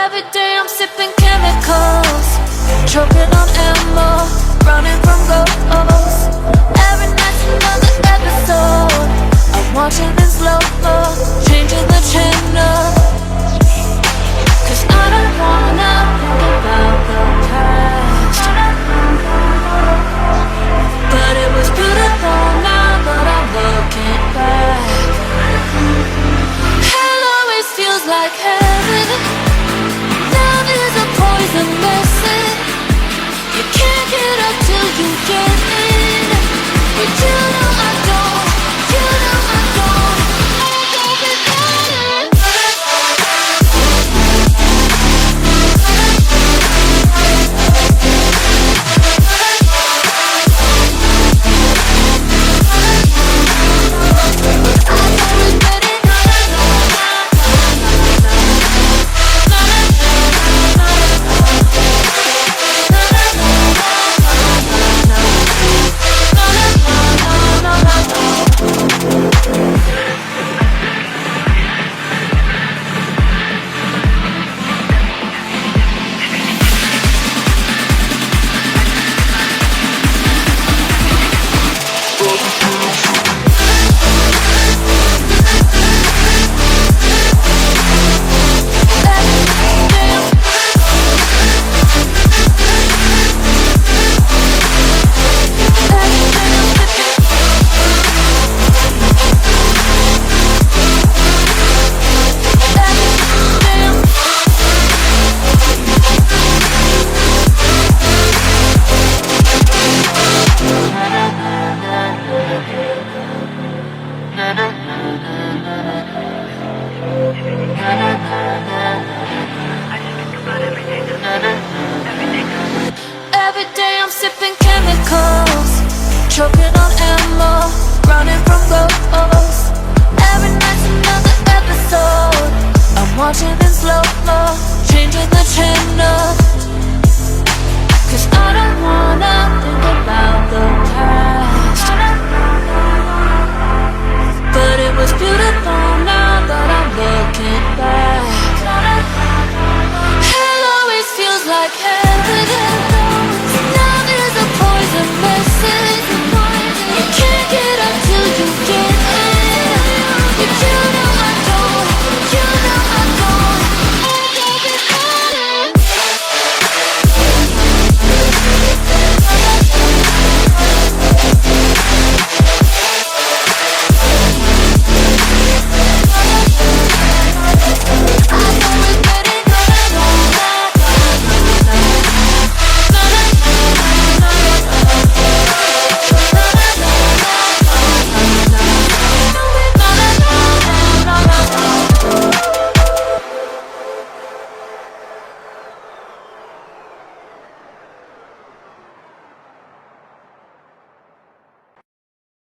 Every day I'm sipping chemicals, choking on ammo, running from ghosts. Every night's another episode, I'm watching in slow-mo, changing the channel. Cause I don't wanna think about the past, but it was beautiful now that I'm looking back. Hell always feels like heaven. Love is a poison medicine. You can't get up till you get in. But you know I don't, you know I don't. I'll go without it. Every day I'm sipping chemicals, choking on ammo, running from ghosts. Every night's another episode, I'm watching in slow-mo, changing the channel.